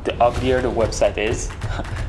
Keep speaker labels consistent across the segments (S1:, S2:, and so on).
S1: the uglier the website is,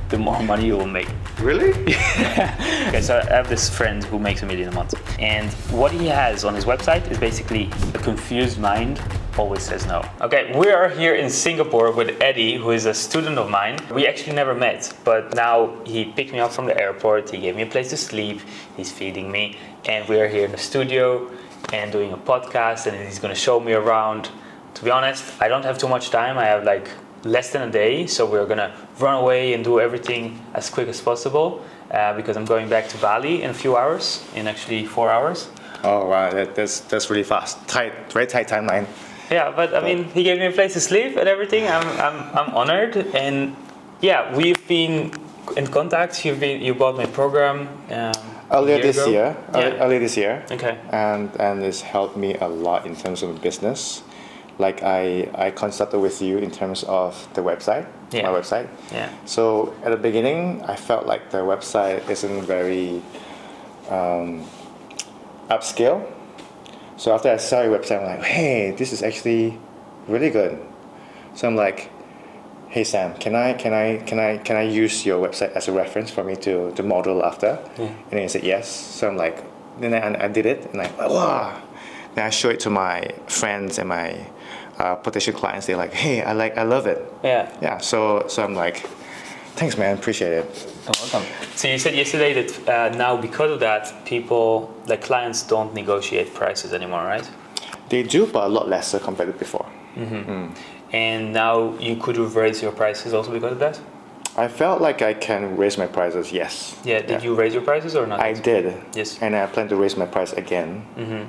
S1: the more money you will make.
S2: Really?
S1: Okay, so I have this friend who makes $1 million a month, and what he has on his website is basically a confused mind always says no. Okay, we are here in Singapore with Eddie, who is a student of mine. We actually never met, but now he picked me up from the airport, he gave me a place to sleep, he's feeding me, and we are here in the studio and doing a podcast, and he's gonna show me around. To be honest, I don't have too much time. I have like less than a day, so we're gonna run away and do everything as quick as possible because I'm going back to Bali in a few hours, in actually 4 hours.
S2: Oh wow, that's really fast. Very tight timeline.
S1: Yeah, but I mean, he gave me a place to sleep and everything. I'm honored, and yeah, we've been in contact. You bought my program
S2: Earlier this
S1: ago.
S2: year.
S1: Yeah.
S2: Earlier this year.
S1: Okay.
S2: And it's helped me a lot in terms of business. Like I consulted with you in terms of the website,
S1: Yeah.
S2: my website.
S1: Yeah.
S2: So at the beginning, I felt like the website isn't very upscale. So after I saw your website, I'm like, hey, this is actually really good. So I'm like, hey Sam, can I use your website as a reference for me to model after?
S1: Yeah.
S2: And then he said yes. So I'm like, then I did it, and like, wow. Then I show it to my friends and my potential clients. They're like, hey, I love it.
S1: Yeah.
S2: Yeah. So I'm like, thanks, man, appreciate it.
S1: You're welcome. So you said yesterday that now because of that, people, like clients, don't negotiate prices anymore, right?
S2: They do, but a lot lesser compared to before.
S1: And now you could raise your prices also because of that?
S2: I felt like I can raise my prices, yes.
S1: Yeah, did you raise your prices or not?
S2: I did.
S1: Yes.
S2: And I plan to raise my price again.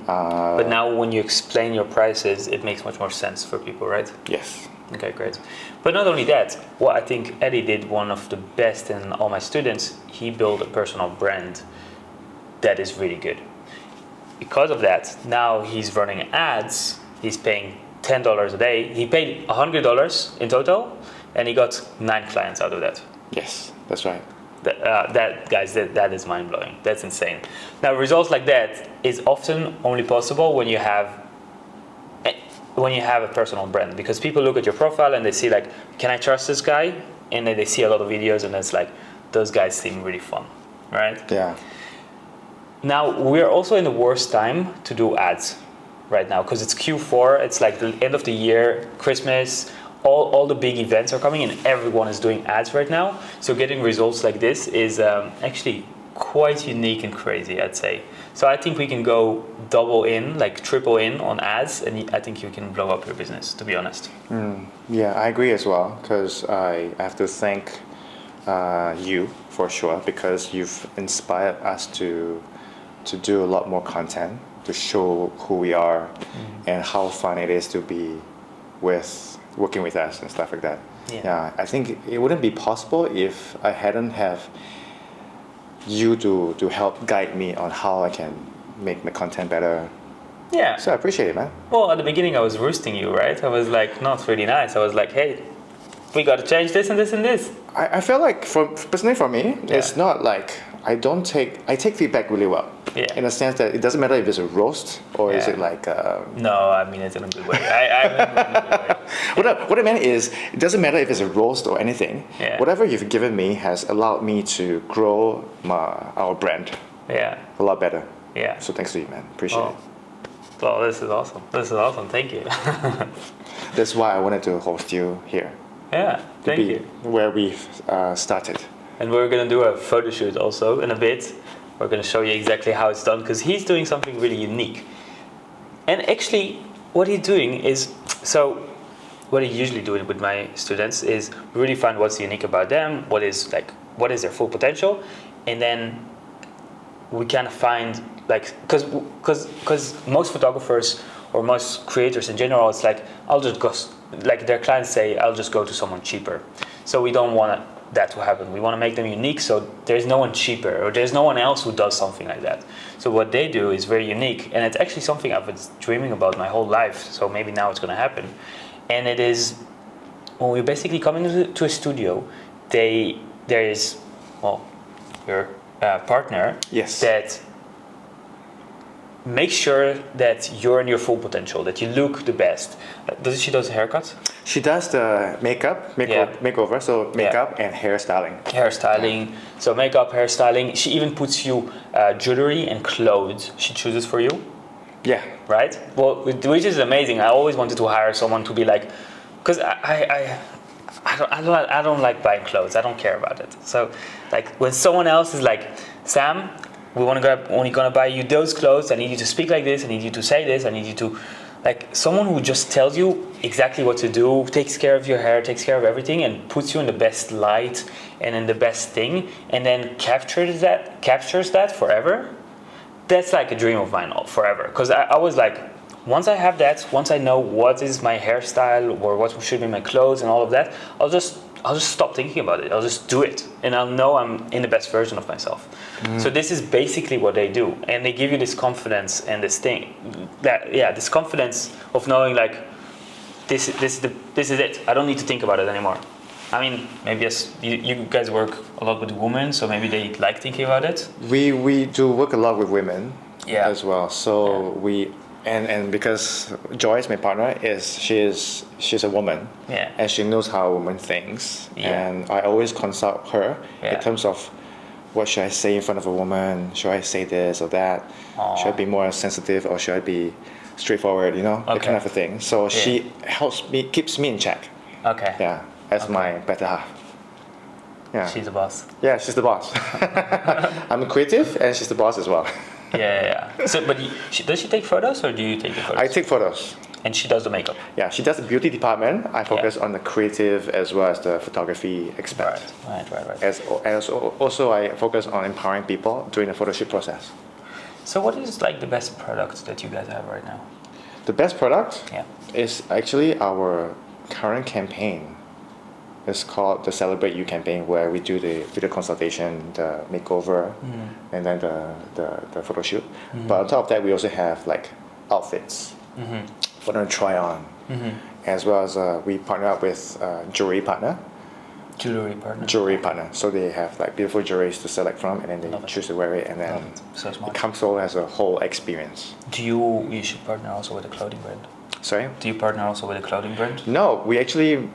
S1: But now when you explain your prices, it makes much more sense for people, right?
S2: Yes.
S1: Okay, great. But not only that, what I think Eddie did, one of the best in all my students, he built a personal brand that is really good. Because of that, now he's running ads, he's paying $10 a day. He paid $100 in total, and he got 9 clients out of that.
S2: Yes, that's right.
S1: That is mind-blowing. That's insane. Now, results like that is often only possible when you have a personal brand, because people look at your profile and they see like, can I trust this guy? And then they see a lot of videos and it's like, those guys seem really fun, right?
S2: Yeah.
S1: Now, we're also in the worst time to do ads right now, because it's Q4, it's like the end of the year, Christmas, all the big events are coming and everyone is doing ads right now. So getting results like this is actually quite unique and crazy, I'd say. So I think we can go double in, like triple in on ads, and I think you can blow up your business, to be honest.
S2: Yeah, I agree as well, because I have to thank you for sure, because you've inspired us to do a lot more content, to show who we are and how fun it is to be working with us and stuff like that.
S1: Yeah.
S2: I think it wouldn't be possible if I hadn't have you to help guide me on how I can make my content better.
S1: Yeah.
S2: So I appreciate it, man.
S1: Well, at the beginning I was roasting you, right? I was like, not really nice. I was like, hey, we got to change this and this and this.
S2: I feel like personally for me, it's not like I take feedback really well.
S1: Yeah.
S2: In a sense that it doesn't matter if it's a roast or is it like
S1: No, I mean it in a good way. I mean it in a good way.
S2: what I meant is it doesn't matter if it's a roast or anything.
S1: Yeah.
S2: Whatever you've given me has allowed me to grow our brand
S1: Yeah.
S2: a lot better.
S1: Yeah.
S2: So thanks to you, man. Appreciate it.
S1: Well, this is awesome. This is awesome. Thank you.
S2: That's why I wanted to host you here.
S1: Yeah.
S2: To
S1: Thank
S2: be
S1: you.
S2: where we started.
S1: And we're gonna do a photo shoot also in a bit. We're gonna show you exactly how it's done, because he's doing something really unique. And actually, what he's doing is, so what I usually do with my students is really find what's unique about them, what is their full potential, and then we kind of find like, because most photographers or most creators in general, it's like, I'll just go, like their clients say, I'll just go to someone cheaper. So we don't want that to happen. We want to make them unique, so there's no one cheaper or there's no one else who does something like that. So what they do is very unique, and it's actually something I've been dreaming about my whole life, so maybe now it's going to happen. And it is, when we basically come into a studio, there is, well, your partner,
S2: Yes.
S1: that make sure that you're in your full potential, that you look the best. Does she does haircuts?
S2: She does the makeover, so makeup and hairstyling.
S1: Hairstyling. So makeup, hairstyling. She even puts you jewelry and clothes. She chooses for you,
S2: Yeah.
S1: right? Well, which is amazing. I always wanted to hire someone to be like, because I don't like buying clothes. I don't care about it. So, like when someone else is like, Sam, we only gonna buy you those clothes. I need you to speak like this. I need you to say this. I need you to, like someone who just tells you exactly what to do, takes care of your hair, takes care of everything, and puts you in the best light and in the best thing, and then captures that forever. That's like a dream of mine forever. Because I was like, once I have that, once I know what is my hairstyle or what should be my clothes and all of that, I'll just stop thinking about it. I'll just do it, and I'll know I'm in the best version of myself. So this is basically what they do, and they give you this confidence and this thing, this confidence of knowing like this is it. I don't need to think about it anymore. I mean, maybe yes, you guys work a lot with women, so maybe they like thinking about it.
S2: We do work a lot with women
S1: Yeah.
S2: as well. So we and because Joyce, my partner, she's a woman.
S1: Yeah.
S2: And she knows how a woman thinks.
S1: Yeah.
S2: And I always consult her
S1: Yeah.
S2: in terms of what should I say in front of a woman? Should I say this or that?
S1: Aw.
S2: Should I be more sensitive or should I be straightforward? You know, that
S1: Okay.
S2: kind of a thing. So she keeps me in check.
S1: Okay.
S2: Yeah, as my better half. Yeah.
S1: She's the boss.
S2: Yeah, she's the boss. I'm creative, and she's the boss as well.
S1: Yeah. So, but does she take photos or do you take the photos?
S2: I take photos.
S1: And she does the makeup.
S2: Yeah, she does the beauty department. I focus on the creative as well as the photography aspect.
S1: Right.
S2: As also, I focus on empowering people during the photo shoot process.
S1: So, what is like the best product that you guys have right now?
S2: The best product
S1: Yeah.
S2: is actually our current campaign. It's called the Celebrate You campaign, where we do the video consultation, the makeover, and then the photo shoot. But on top of that, we also have like outfits for them to try on, as well as we partner up with jewelry partner. Jewelry partner. So they have like beautiful jewelries to select from, and then they choose to wear it, and then
S1: So smart.
S2: it comes all as a whole experience.
S1: Do you should partner also with a clothing brand?
S2: Sorry?
S1: Do you partner also with a clothing brand?
S2: No, we actually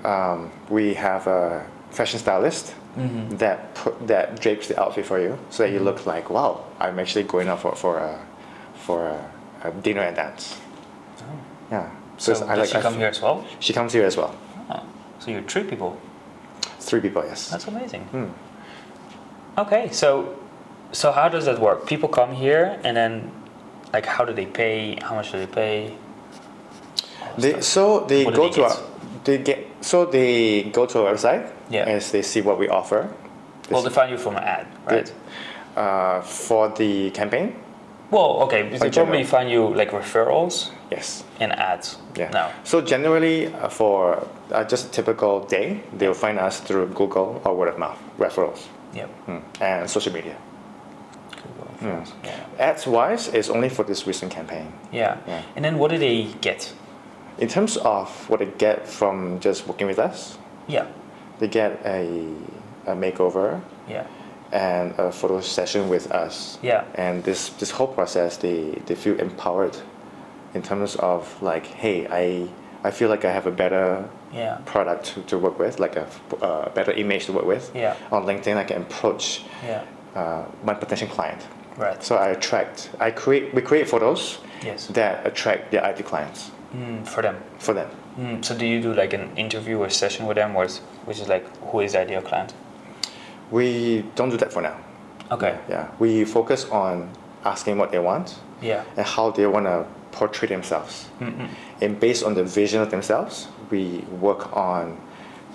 S2: we have a fashion stylist that drapes the outfit for you, so that you look like, wow, I'm actually going out for a dinner and dance.
S1: Oh.
S2: Yeah.
S1: So does she come here as well?
S2: She comes here as well.
S1: Oh. So you're 3 people.
S2: 3 people, yes.
S1: That's amazing. Okay, so how does that work? People come here, and then like how do they pay? How much do they pay?
S2: They
S1: What do
S2: go
S1: they
S2: to they go to our website as they see what we offer.
S1: Well, they find you from an ad, right?
S2: For the campaign,
S1: Well, okay, because they
S2: general.
S1: probably find you like referrals
S2: yes.
S1: and ads.
S2: Yeah.
S1: No.
S2: So generally, for just a typical day, they'll find us through Google or word of mouth referrals
S1: Yep.
S2: and social media.
S1: Google referrals. Yeah.
S2: Ads wise, it's only for this recent campaign.
S1: Yeah.
S2: Yeah.
S1: And then what do they get?
S2: In terms of what they get from just working with us,
S1: Yeah.
S2: they get a makeover
S1: Yeah.
S2: and a photo session with us.
S1: Yeah.
S2: And this whole process, they feel empowered in terms of like, hey, I feel like I have a better
S1: Yeah.
S2: product to work with, like a better image to work with.
S1: Yeah.
S2: On LinkedIn, I can approach
S1: Yeah.
S2: my potential client.
S1: Right.
S2: So we create photos
S1: Yes.
S2: that attract their ideal clients
S1: For them.
S2: for them.
S1: So do you do like an interview or session with them, which is like who is the ideal client?
S2: We don't do that for now.
S1: Okay.
S2: Yeah, we focus on asking what they want
S1: Yeah.
S2: and how they want to portray themselves. And based on the vision of themselves, we work on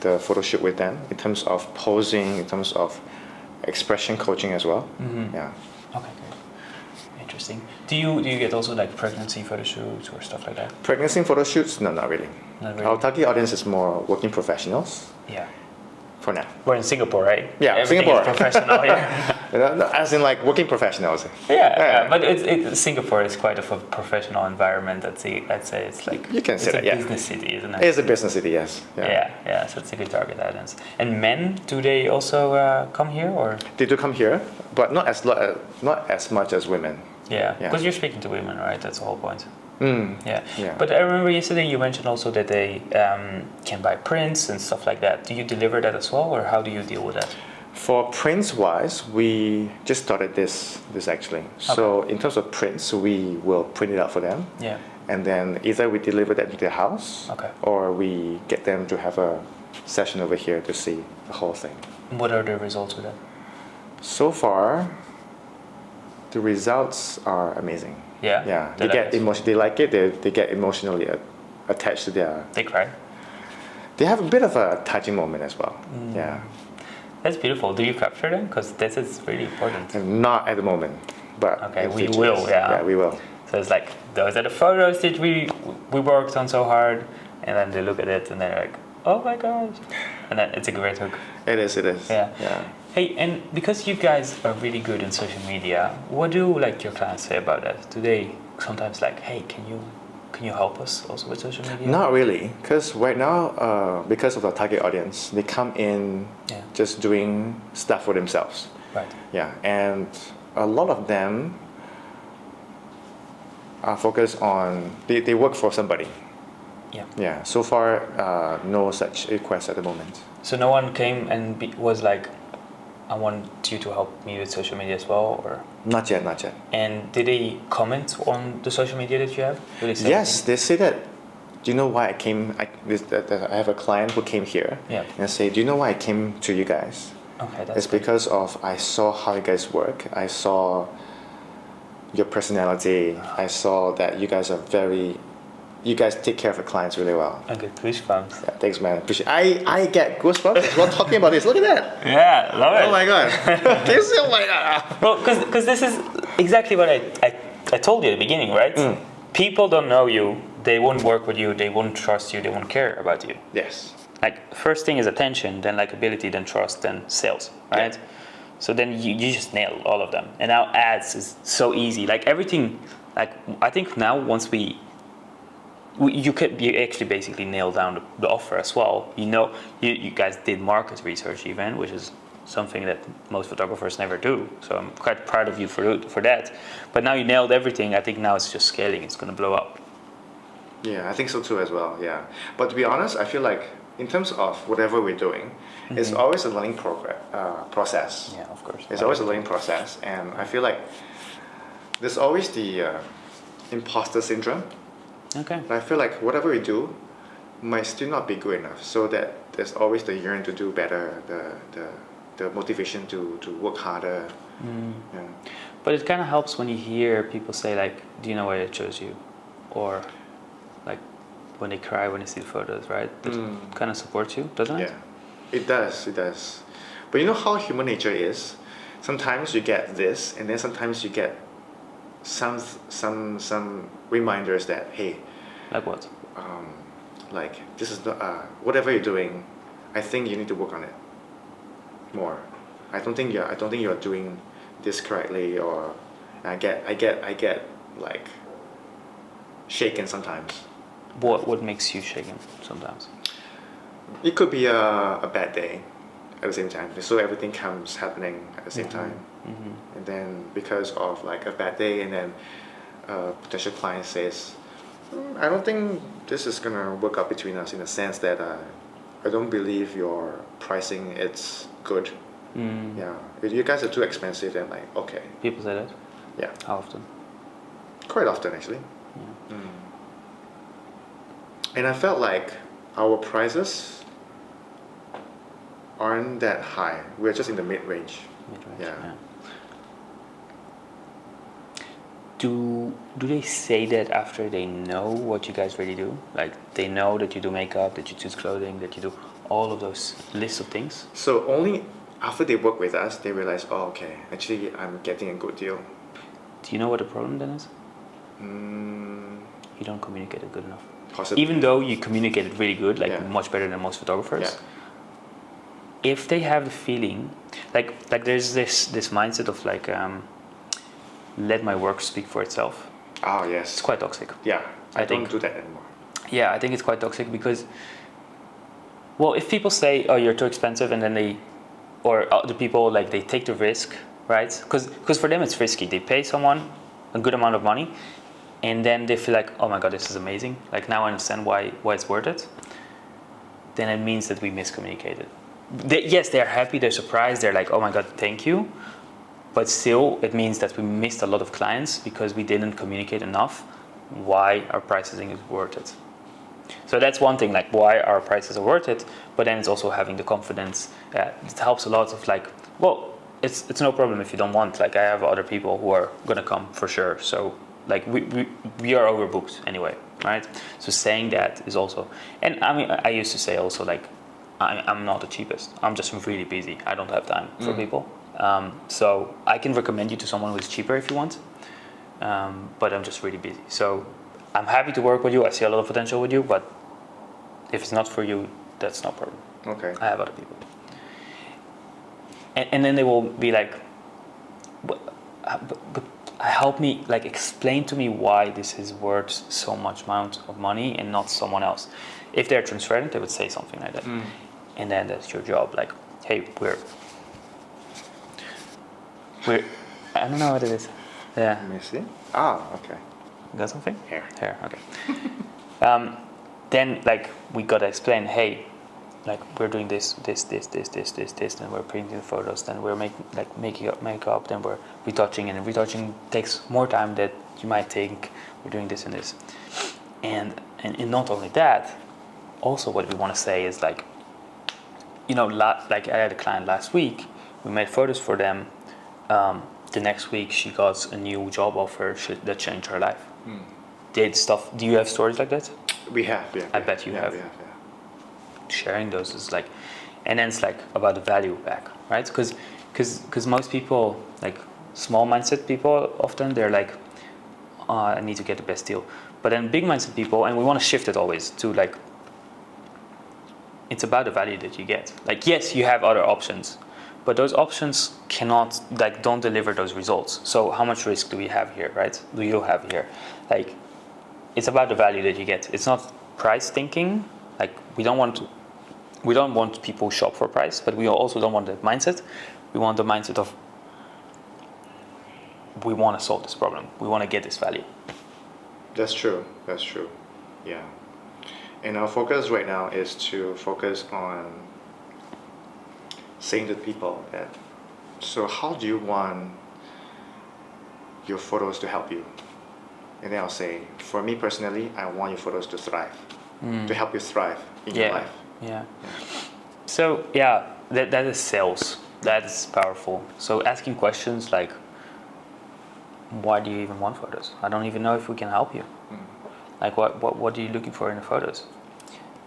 S2: the photo shoot with them in terms of posing, in terms of expression coaching as well. Yeah.
S1: Okay. Great. Interesting. Do you get also like pregnancy photo shoots or stuff like that?
S2: Pregnancy photo shoots? No, not really.
S1: Not really?
S2: Our target audience is more working professionals
S1: Yeah.
S2: for now.
S1: We're in Singapore, right?
S2: Yeah,
S1: Everything
S2: Singapore.
S1: is professional here.
S2: No, as in like working professionals.
S1: Yeah, but Singapore is quite of a professional environment. I'd say it's like
S2: You can say
S1: it's
S2: that,
S1: a
S2: yeah.
S1: business city, isn't it?
S2: It's a business city, yes.
S1: Yeah. So it's a good target audience. And men, do they also come here or?
S2: They do come here, but not as much as women.
S1: Yeah,
S2: Yeah.
S1: because you're speaking to women, right? That's the whole point.
S2: Mm.
S1: Yeah.
S2: Yeah.
S1: But I remember yesterday you mentioned also that they can buy prints and stuff like that. Do you deliver that as well, or how do you deal with that?
S2: For prints wise, we just started this actually. So in terms of prints, we will print it out for them,
S1: Yeah.
S2: and then either we deliver that to their house,
S1: Okay.
S2: or we get them to have a session over here to see the whole thing.
S1: What are the results with that?
S2: So far, the results are amazing.
S1: Yeah.
S2: Yeah, they get emotion. They like it. They get emotionally attached to their.
S1: They cry.
S2: They have a bit of a touching moment as well.
S1: Mm.
S2: Yeah.
S1: That's beautiful. Do you capture them? Because this is really important.
S2: And not at the moment, but
S1: Okay,
S2: in
S1: we
S2: future,
S1: will,
S2: yes.
S1: yeah.
S2: Yeah, we will.
S1: So it's like those are the photos that we worked on so hard, and then they look at it and they're like, oh my gosh, and then it's a great hook.
S2: It is. It is.
S1: Yeah.
S2: Yeah.
S1: Hey, and because you guys are really good in social media, what do like your clients say about that? Do they sometimes like, hey, can you help us also with social media?
S2: Not really, because right now, because of the target audience, they come in
S1: Yeah.
S2: just doing stuff for themselves.
S1: Right.
S2: Yeah, and a lot of them are focused on they work for somebody.
S1: Yeah.
S2: Yeah. So far, no such request at the moment.
S1: So no one came and was like, I want you to help me with social media as well, or?
S2: Not yet. Not yet.
S1: And did they comment on the social media that you have? Did they say
S2: Yes,
S1: anything?
S2: they say that. Do you know why I came? I have a client who came here
S1: Yeah.
S2: and say, do you know why I came to you guys?
S1: Okay, that's
S2: It's because of I saw how you guys work. I saw your personality. I saw that you guys you guys take care of your clients really well.
S1: I get goosebumps.
S2: Yeah, thanks, man. Appreciate. I get goosebumps as well talking about this. Look at that.
S1: Yeah, love it.
S2: Oh my god. Can you see? Oh my god.
S1: Well, because this is exactly what I told you at the beginning, right?
S2: Mm.
S1: People don't know you, they won't work with you, they won't trust you, they won't care about you.
S2: Yes.
S1: Like, first thing is attention, then likability, then trust, then sales, right?
S2: Yeah.
S1: So then you just nail all of them. And now ads is so easy. Like everything, like I think now once you actually basically nail down the offer as well. You know, you guys did market research even, which is something that most photographers never do. So I'm quite proud of you for that. But now you nailed everything. I think now it's just scaling. It's going to blow up.
S2: Yeah, I think so too as well. Yeah. But to be honest, I feel like in terms of whatever we're doing, it's always a learning process.
S1: Yeah, of course.
S2: It's always a learning process, and I feel like there's always the imposter syndrome.
S1: Okay.
S2: And I feel like whatever we do might still not be good enough, so that there's always the yearn to do better, the motivation to work harder. Yeah.
S1: But it kind of helps when you hear people say like, "Do you know why I chose you?" Or like when they cry when they see the photos, right? That kind of supports you, doesn't it?
S2: Yeah, it does. It does. But you know how human nature is. Sometimes you get this, and then sometimes you get some reminders that hey,
S1: Like what?
S2: like this is not whatever you're doing. I think you need to work on it more. I don't think you're doing this correctly, or I get like shaken sometimes.
S1: What makes you shaken sometimes?
S2: It could be a bad day at the same time. So everything comes happening at the same time.
S1: Mm-hmm.
S2: And then because of like a bad day, and then a potential client says, I don't think this is gonna work out between us, in the sense that I don't believe your pricing it's good. Yeah, if you guys are too expensive, then like okay.
S1: People say that?
S2: Yeah,
S1: How often?
S2: quite often actually.
S1: Yeah.
S2: And I felt like our prices aren't that high. We're just in the mid-range.
S1: Mid-range,
S2: Yeah.
S1: Do they say that after they know what you guys really do? Like they know that you do makeup, that you choose clothing, that you do all of those lists of things?
S2: So only after they work with us, they realize, oh, okay, actually I'm getting a good deal.
S1: Do you know what the problem then is?
S2: Mm,
S1: You don't communicate it good enough.
S2: possibly.
S1: Even though you communicate it really good, like
S2: Yeah.
S1: much better than most photographers.
S2: Yeah.
S1: If they have the feeling, like there's this mindset of like, let my work speak for itself.
S2: Oh, yes.
S1: It's quite toxic.
S2: Yeah, I
S1: I
S2: don't
S1: think-
S2: do that anymore.
S1: Yeah, I think it's quite toxic because, well, if people say, "Oh, you're too expensive," and then the people like they take the risk, right? Because for them it's risky. They pay someone, a good amount of money, and then they feel like, oh my god, this is amazing. Like now I understand why it's worth it. Then it means that we miscommunicated. Yes, they're happy, they're surprised, they're like, oh my god, thank you. But still, it means that we missed a lot of clients because we didn't communicate enough why our pricing is worth it. So that's one thing, like why our prices are worth it. But then it's also having the confidence. It helps a lot of like, well, it's no problem if you don't want. Like I have other people who are gonna come for sure. So like we are overbooked anyway, right? So saying that is also, and I mean I used to say also like I'm not the cheapest. I'm just really busy. I don't have time for people. So I can recommend you to someone who's cheaper if you want. But I'm just really busy. So I'm happy to work with you. I see a lot of potential with you, but if it's not for you, that's no problem.
S2: Okay.
S1: I have other people. And then they will be like, but help me, like explain to me why this is worth so much amount of money and not someone else. If they're transparent, they would say something like that. And then that's your job. Like, hey, we're I don't know what it is. Yeah.
S2: Let me see. Ah, okay.
S1: Got something?
S2: Here.
S1: Okay. Then like we gotta explain, hey, like we're doing this, then we're printing the photos, then we're making up makeup, then we're retouching, and retouching takes more time than you might think. We're doing this and this, and not only that, also what we want to say is like, you know, like I had a client last week. We made photos for them. The next week she got a new job offer that changed her life. Did stuff. Do you have stories like that?
S2: We have, yeah.
S1: I bet you have.
S2: We have,
S1: Sharing those is like, and then it's like about the value back, right? Because most people, like small mindset people, often they're like, oh, I need to get the best deal. But then big mindset people, and we want to shift it always to like, it's about the value that you get. Like, yes, you have other options, but those options cannot, like, don't deliver those results. So how much risk do we have here, right? Do you have here? Like, it's about the value that you get. It's not price thinking. Like, we don't want people who shop for price, but we also don't want that mindset. We want the mindset of, we want to solve this problem. We want to get this value.
S2: That's true. Yeah. And our focus right now is to focus on saying to people that, so how do you want your photos to help you? And then I'll say, for me personally, I want your photos to thrive, to help you thrive in your life.
S1: Yeah. So yeah, that is sales. That is powerful. So asking questions like, why do you even want photos? I don't even know if we can help you. Like what are you looking for in the photos?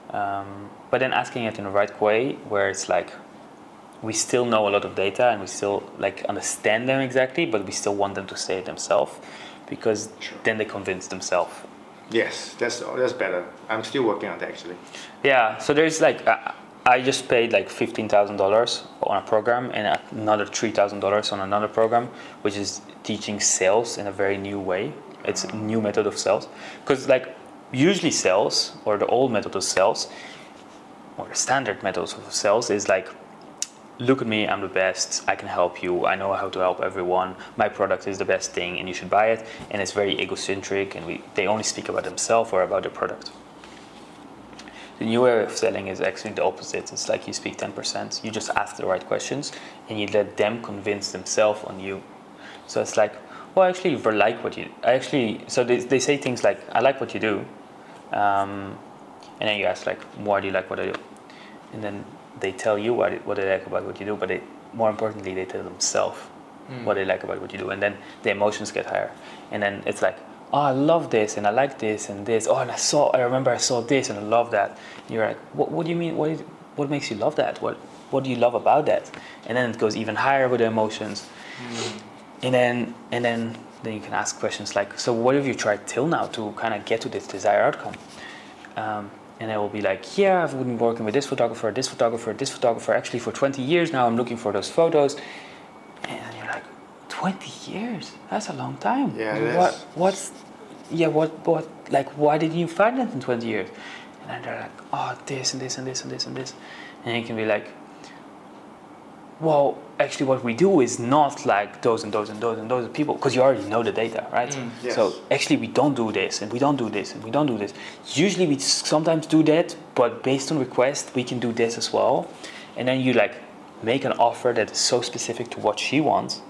S1: But then asking it in the right way, where it's like, we still know a lot of data and we still like understand them exactly, but we still want them to say it themselves, because then they convince themselves.
S2: Yes, that's better. I'm still working on that actually.
S1: Yeah, so there's like, I just paid like $15,000 on a program and another $3,000 on another program, which is teaching sales in a very new way. It's a new method of sales. Because like usually sales, or the old method of sales, or the standard methods of sales is like, look at me, I'm the best, I can help you, I know how to help everyone, my product is the best thing and you should buy it. And it's very egocentric, and they only speak about themselves or about their product. The new way of selling is actually the opposite. It's like you speak 10%, you just ask the right questions and you let them convince themselves on you. So it's like, well, actually, I like what you so they say things like, I like what you do. And then you ask like, why do you like what I do? And then they tell you what they like about what you do, but more importantly, they tell themselves what they like about what you do. And then the emotions get higher. And then it's like, oh, I love this, and I like this, and this. Oh, and I remember I saw this, and I love that. And you're like, what do you mean? What makes you love that? What do you love about that? And then it goes even higher with the emotions. And then you can ask questions like, so what have you tried till now to kind of get to this desired outcome? And it will be like, yeah, I've been working with this photographer, actually for 20 years now. I'm looking for those photos. And you're like, 20 years? That's a long time.
S2: Yeah, it is.
S1: Why didn't you find it in 20 years? And then they're like, oh, this and this and this and this and this. And you can be like, well, actually what we do is not like those and those and those and those people, because you already know the data, right?
S2: Yes.
S1: So actually we don't do this and we don't do this and we don't do this. Usually we sometimes do that, but based on request we can do this as well. And then you like make an offer that is so specific to what she wants,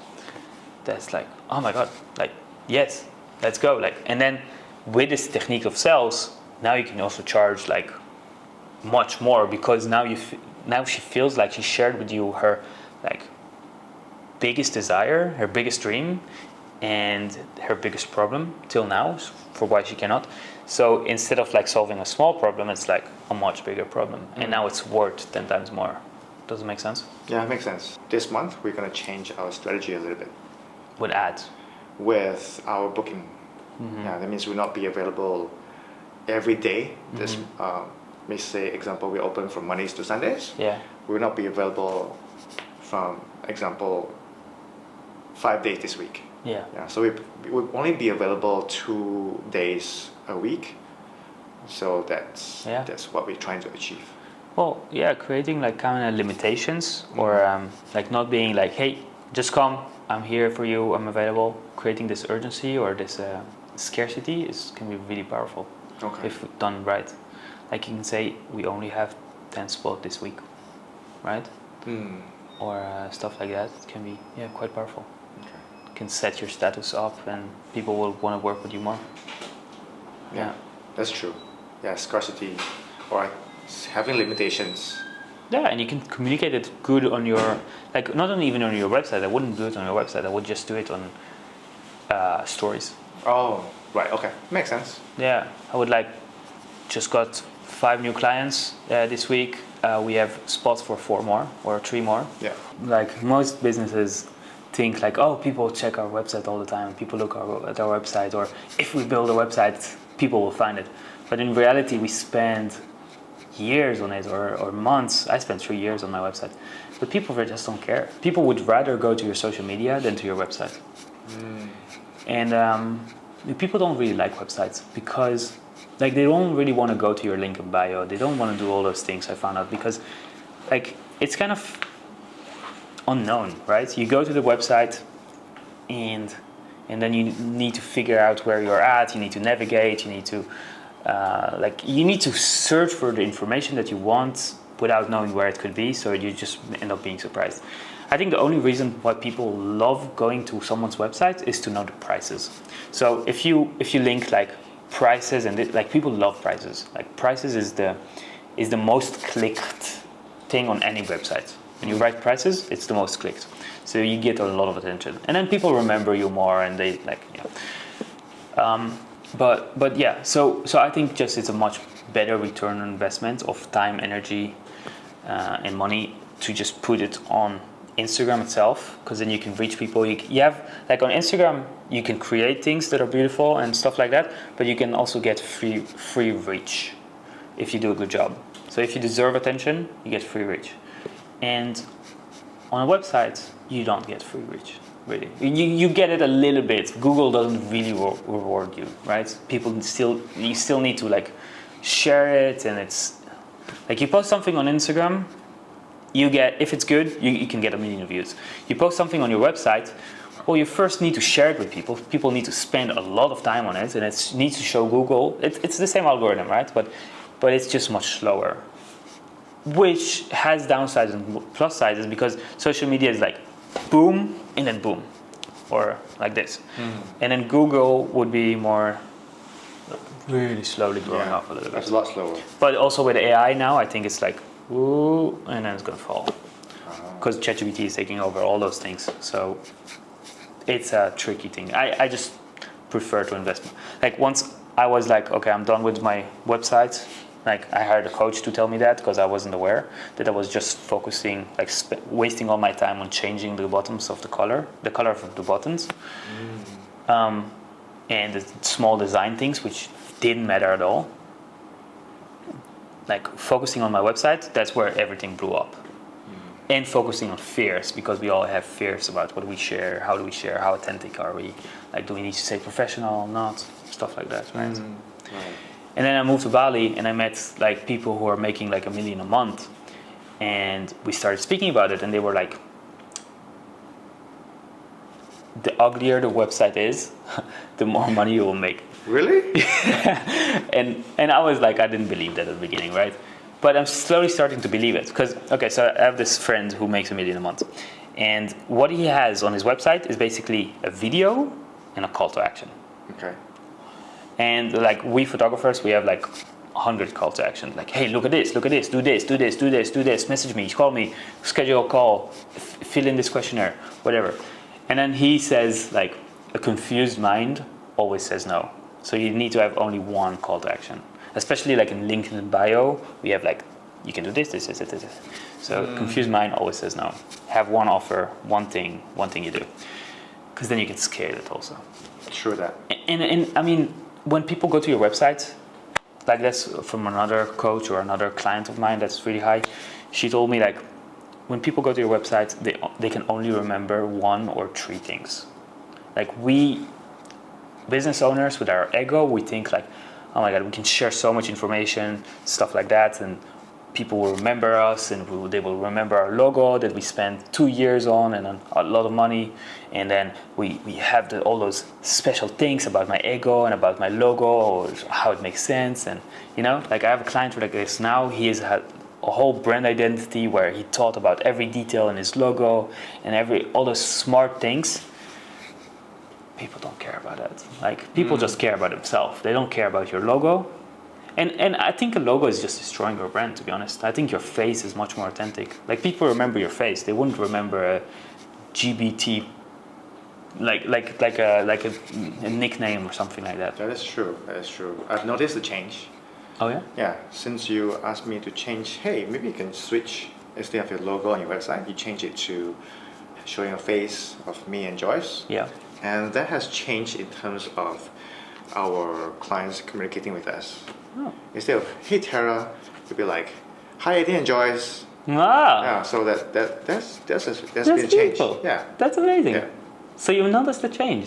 S1: that's like, oh my god, like yes, let's go. Like, and then with this technique of sales, now you can also charge like much more, because now now she feels like she shared with you her like biggest desire, her biggest dream, and her biggest problem till now for why she cannot. So instead of like solving a small problem, it's like a much bigger problem, and now it's worth 10 times more. Does it make sense?
S2: Yeah, it makes sense. This month, we're going to change our strategy a little bit
S1: With ads.
S2: with our booking. Yeah, that means we'll not be available every day. This, may say, example, we open from Mondays to Sundays.
S1: Yeah.
S2: We will not be available from, example, 5 days this week.
S1: Yeah.
S2: Yeah, so we will only be available 2 days a week. So that's what we're trying to achieve.
S1: Well, yeah, creating like kind of limitations, or like not being like, hey, just come, I'm here for you, I'm available. Creating this urgency or this scarcity can be really powerful if done right. Like you can say, we only have 10 spots this week, right? Or stuff like that. It can be quite powerful. You can set your status up and people will want to work with you more.
S2: Yeah, that's true. Yeah, scarcity or having limitations.
S1: Yeah, and you can communicate it good on your, like not only even on your website. I wouldn't do it on your website. I would just do it on stories.
S2: Oh, right. Okay, makes sense.
S1: Yeah, I would like just got 5 new clients this week. We have spots for 4 more or 3 more.
S2: Yeah.
S1: Like most businesses think like, oh, people check our website all the time. People look at our website, or if we build a website, people will find it. But in reality, we spend years on it or months. I spent 3 years on my website. But people just don't care. People would rather go to your social media than to your website. And people don't really like websites because like they don't really want to go to your link in bio. They don't want to do all those things, I found out, because like it's kind of unknown, right? You go to the website and then you need to figure out where you're at. You need to navigate. You need to you need to search for the information that you want without knowing where it could be. So you just end up being surprised. I think the only reason why people love going to someone's website is to know the prices. So if you link like prices and like people love prices. Like prices is the most clicked thing on any website. When you write prices, it's the most clicked. So you get a lot of attention, and then people remember you more, and they like But yeah, so I think just it's a much better return on investment of time, energy, and money to just put it on Instagram itself, because then you can reach people. You have like on Instagram, you can create things that are beautiful and stuff like that, but you can also get free reach if you do a good job. So if you deserve attention, you get free reach, and on a website, you don't get free reach. Really, you get it a little bit. Google doesn't really reward you, right? You still need to like share it, and it's like you post something on Instagram, you get, if it's good, you can get 1 million views. You post something on your website, well, you first need to share it with people. People need to spend a lot of time on it, and it needs to show Google. It's the same algorithm, right? But it's just much slower, which has downsides and plus sides, because social media is like boom and then boom, or like this. And then Google would be more really slowly growing up a little bit.
S2: That's a lot slower.
S1: But also with AI now, I think it's like, ooh, and then it's going to fall. Because ChatGPT is taking over all those things. So it's a tricky thing. I just prefer to invest. Like once I was like, okay, I'm done with my website. Like I hired a coach to tell me that, because I wasn't aware that I was just focusing, like wasting all my time on changing the bottoms of the color of the buttons, and the small design things which didn't matter at all. Like focusing on my website, that's where everything blew up. And focusing on fears, because we all have fears about what we share, how do we share, how authentic are we, like do we need to say professional or not, stuff like that, right?
S2: Right.
S1: And then I moved to Bali and I met like people who are making like 1 million a month, and we started speaking about it, and they were like the uglier the website is, the more money you will make.
S2: Really?
S1: And I was like, I didn't believe that at the beginning, right? But I'm slowly starting to believe it. Because, okay, so I have this friend who makes $1 million a month. And what he has on his website is basically a video and a call to action.
S2: Okay.
S1: And like we photographers, we have like 100 call to action. Like, hey, look at this, do this, do this, do this, do this, message me, call me, schedule a call, fill in this questionnaire, whatever. And then he says like, a confused mind always says no. So you need to have only one call to action. Especially like in LinkedIn bio, we have like, you can do this. So confused mind always says no. Have one offer, one thing you do. Because then you can scale it also.
S2: True that.
S1: And I mean, when people go to your website, like that's from another coach or another client of mine that's really high, she told me like, when people go to your website, they can only remember 1 or 3 things. Like we, business owners with our ego, we think like, oh my God, we can share so much information, stuff like that, and people will remember us, and they will remember our logo that we spent 2 years on and a lot of money, and then we have all those special things about my ego and about my logo, or how it makes sense, and you know, like I have a client like this now. He has had a whole brand identity where he thought about every detail in his logo and all those smart things. People don't care about that. Like people just care about themselves. They don't care about your logo. And I think a logo is just destroying your brand, to be honest. I think your face is much more authentic. Like people remember your face. They wouldn't remember a GBT, like a nickname or something like that.
S2: That is true. That is true. I've noticed the change.
S1: Oh yeah?
S2: Yeah. Since you asked me to change, hey, maybe you can switch instead of your logo on your website, you change it to showing a face of me and Joyce.
S1: Yeah.
S2: And that has changed in terms of our clients communicating with us.
S1: Oh.
S2: Instead of, hey Tara, you'll be like, hi Eddie and Joyce.
S1: Ah.
S2: Yeah, so that's been a change.
S1: Beautiful.
S2: Yeah.
S1: That's amazing.
S2: Yeah.
S1: So you noticed the change.